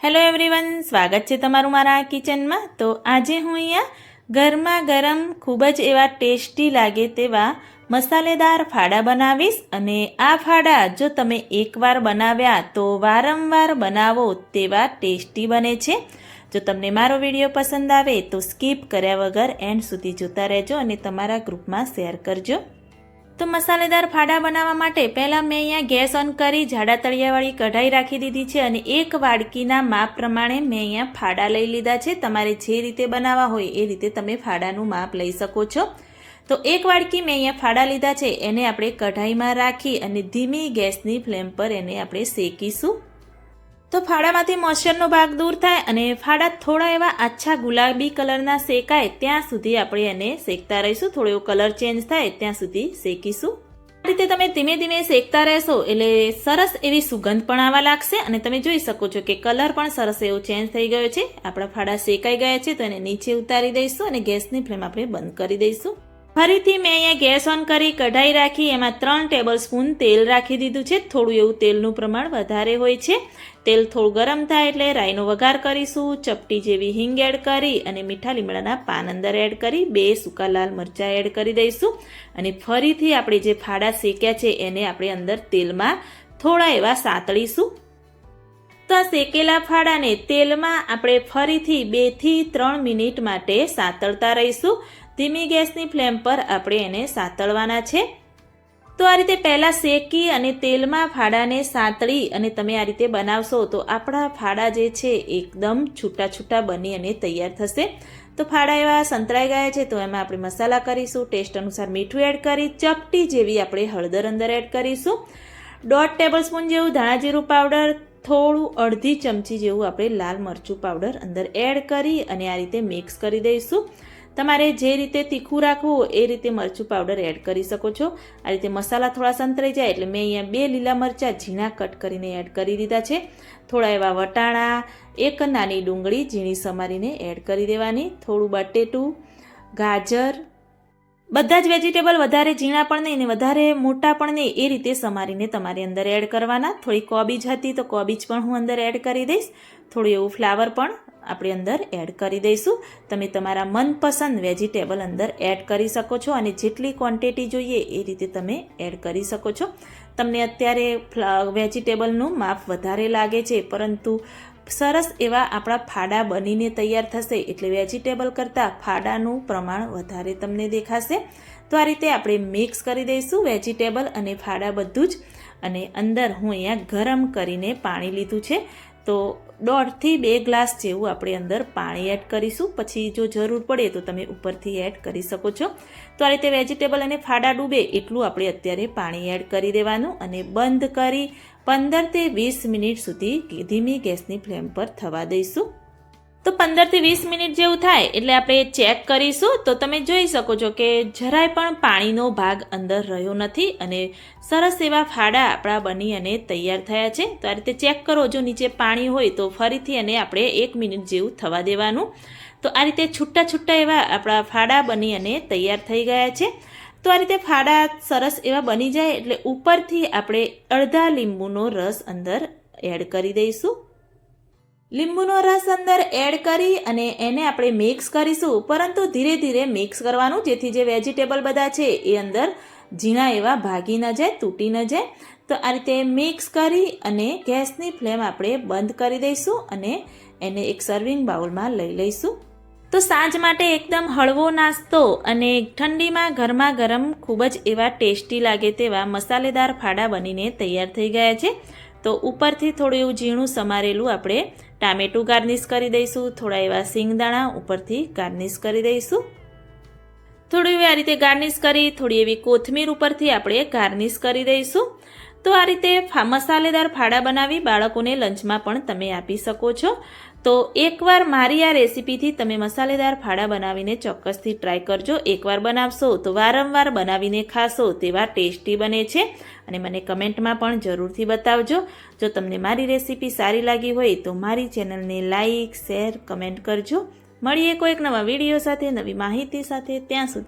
Hello everyone, સ્વાગત છે તમારું મારા કિચનમાં। તો આજે હું અહીંયા ગરમા ગરમ ખૂબ જ એવા ટેસ્ટી લાગે તેવા મસાલેદાર ફાડા બનાવીશ। અને આ ફાડા જો તમે એકવાર બનાવ્યા તો વારંવાર બનાવો તેવા ટેસ્ટી બને છે। જો તમને મારો વિડીયો પસંદ આવે તો સ્કીપ કર્યા વગર એન્ડ સુધી જોતા રહેજો અને તમારા ગ્રુપમાં શેર કરજો। તો મસાલેદાર ફાડા બનાવવા માટે પહેલાં મેં અહીંયા ગેસ ઓન કરી જાડા તળિયાવાળી કઢાઈ રાખી દીધી છે અને એક વાડકીના માપ પ્રમાણે મેં અહીંયા ફાડા લઈ લીધા છે। તમારે જે રીતે બનાવવા હોય એ રીતે તમે ફાડાનું માપ લઈ શકો છો। તો એક વાડકી મેં અહીંયા ફાડા લીધા છે, એને આપણે કઢાઈમાં રાખી અને ધીમી ગેસની ફ્લેમ પર એને આપણે શેકીશું। તો ફાડામાંથી મોઇશ્ચરનો ભાગ દૂર થાય અને ફાડા થોડા એવા આછા ગુલાબી કલરના શેકાય ત્યાં સુધી આપણે એને શેકતા રહીશું। થોડો એવો કલર ચેન્જ થાય ત્યાં સુધી શેકીશું। આ રીતે તમે ધીમે ધીમે શેકતા રહેશો એટલે સરસ એવી સુગંધ પણ આવવા લાગશે અને તમે જોઈ શકો છો કે કલર પણ સરસ એવો ચેન્જ થઈ ગયો છે। આપણા ફાડા શેકાઈ ગયા છે તો એને નીચે ઉતારી દઈશું અને ગેસની ફ્લેમ આપણે બંધ કરી દઈશું। ફરીથી મેં અહીંયા ગેસ ઓન કરી કઢાઈ રાખી, એમાં 3 ટેબલ સ્પૂન તેલ રાખી દીધું છે। થોડું એવું તેલનું પ્રમાણ વધારે હોય છે। તેલ થોડું ગરમ થાય એટલે રાઈનો વઘાર કરીશું। ચપટી જેવી હિંગ એડ કરી અને મીઠા લીમડાના પાન અંદર એડ કરી 2 સૂકા લાલ મરચાં એડ કરી દઈશું અને ફરીથી આપણે જે ફાડા શેક્યા છે એને આપણે અંદર તેલમાં થોડા એવા સાતળીશું। તો આ શેકેલા ફાડાને તેલમાં આપણે ફરીથી 2 થી 3 મિનિટ માટે સાતળતા રહીશું। ધીમી ગેસની ફ્લેમ પર આપણે એને સાતળવાના છે। તો આ રીતે પહેલાં શેકી અને તેલમાં ફાડાને સાતળી અને તમે આ રીતે બનાવશો તો આપણા ફાડા જે છે એકદમ છૂટા છૂટા બની અને તૈયાર થશે। તો ફાડા એવા સંતળાઈ ગયા છે તો એમાં આપણે મસાલા કરીશું। ટેસ્ટ અનુસાર મીઠું એડ કરી ચપટી જેવી આપણે હળદર અંદર એડ કરીશું। 1.5 ટેબલ સ્પૂન જેવું ધાણા જીરું પાવડર, થોડું અડધી ચમચી જેવું આપણે લાલ મરચું પાવડર અંદર એડ કરી અને આ રીતે મિક્સ કરી દઈશું। તમારે જે રીતે તીખું રાખવું એ રીતે મરચું પાવડર એડ કરી શકો છો। આ રીતે મસાલા થોડા સંતરાઈ જાય એટલે મેં અહીંયા 2 લીલા મરચાં ઝીણા કટ કરીને એડ કરી દીધા છે। થોડા એવા વટાણા, એક નાની ડુંગળી ઝીણી સમારીને એડ કરી દેવાની, થોડું બટેટું, ગાજર, બધા જ વેજીટેબલ વધારે ઝીણા પણ નહીં ને વધારે મોટા પણ નહીં એ રીતે સમારીને તમારે અંદર એડ કરવાના। થોડી કોબીજ હતી તો કોબીજ પણ હું અંદર એડ કરી દઈશ। થોડું એવું ફ્લાવર પણ આપણે અંદર એડ કરી દઈશું। તમે તમારા મનપસંદ વેજીટેબલ અંદર એડ કરી શકો છો અને જેટલી ક્વોન્ટિટી જોઈએ એ રીતે તમે એડ કરી શકો છો। તમને અત્યારે વેજીટેબલનું માપ વધારે લાગે છે પરંતુ સરસ એવા આપણા ફાડા બનીને તૈયાર થશે એટલે વેજીટેબલ કરતાં ફાડાનું પ્રમાણ વધારે તમને દેખાશે। તો આ રીતે આપણે મિક્સ કરી દઈશું વેજીટેબલ અને ફાડા બધું જ। અને અંદર હું અહીંયા ગરમ કરીને પાણી લીધું છે તો 1.5 થી 2 ગ્લાસ જેવું આપણે અંદર પાણી એડ કરીશું। પછી જો જરૂર પડે તો તમે ઉપરથી એડ કરી શકો છો। તો આ રીતે વેજીટેબલ અને ફાડા ડૂબે એટલું આપણે અત્યારે પાણી એડ કરી દેવાનું અને બંધ કરી 15 થી 20 મિનિટ સુધી ધીમી ગેસની ફ્લેમ પર થવા દઈશું। તો 15 થી 20 મિનિટ જેવું થાય એટલે આપણે ચેક કરીશું તો તમે જોઈ શકો છો કે જરાય પણ પાણીનો ભાગ અંદર રહ્યો નથી અને સરસ એવા ફાડા આપણા બની અને તૈયાર થયા છે। તો આ રીતે ચેક કરો, જો નીચે પાણી હોય તો ફરીથી એને આપણે 1 મિનિટ જેવું થવા દેવાનું। તો આ રીતે છૂટા છૂટા એવા આપણા ફાડા બની અને તૈયાર થઈ ગયા છે। તો આ રીતે ફાડા સરસ એવા બની જાય એટલે ઉપરથી આપણે અડધા લીંબુનો રસ અંદર એડ કરી દઈશું। લીંબુનો રસ અંદર એડ કરી અને એને આપણે મિક્સ કરીશું, પરંતુ ધીરે ધીરે મિક્સ કરવાનું જેથી જે વેજીટેબલ બધા છે એ અંદર ઝીણા એવા ભાગી ન જાય, તૂટી ન જાય। તો આ રીતે મિક્સ કરી અને ગેસની ફ્લેમ આપણે બંધ કરી દઈશું અને એને એક સર્વિંગ બાઉલમાં લઈ લઈશું। તો સાંજ માટે એકદમ હળવો નાસ્તો અને ઠંડીમાં ગરમા ગરમ ખૂબ જ એવા ટેસ્ટી લાગે તેવા મસાલેદાર ફાડા બનીને તૈયાર થઈ ગયા છે। તો ઉપરથી થોડું એવું ઝીણું સમારેલું આપણે ટામેટું ગાર્નિશ કરી દઈશું। થોડા એવા સિંગદાણા ઉપરથી ગાર્નિશ કરી દઈશું। થોડું એવી આ રીતે ગાર્નિશ કરી થોડી એવી કોથમીર ઉપરથી આપણે ગાર્નિશ કરી દઈશું। તો આ રીતે મસાલેદાર ફાડા બનાવી બાળકોને લંચમાં પણ તમે આપી શકો છો। તો એકવાર મારી આ રેસીપીથી તમે મસાલેદાર ફાડા બનાવીને ચોક્કસથી ટ્રાય કરજો। એકવાર બનાવશો તો વારંવાર બનાવીને ખાશો તેવા ટેસ્ટી બને છે અને મને કમેન્ટમાં પણ જરૂરથી બતાવજો। જો તમને મારી રેસીપી સારી લાગી હોય તો મારી ચેનલને લાઈક, શેર, કમેન્ટ કરજો। મળીએ કોઈક નવા વિડીયો સાથે, નવી માહિતી સાથે। ત્યાં સુધી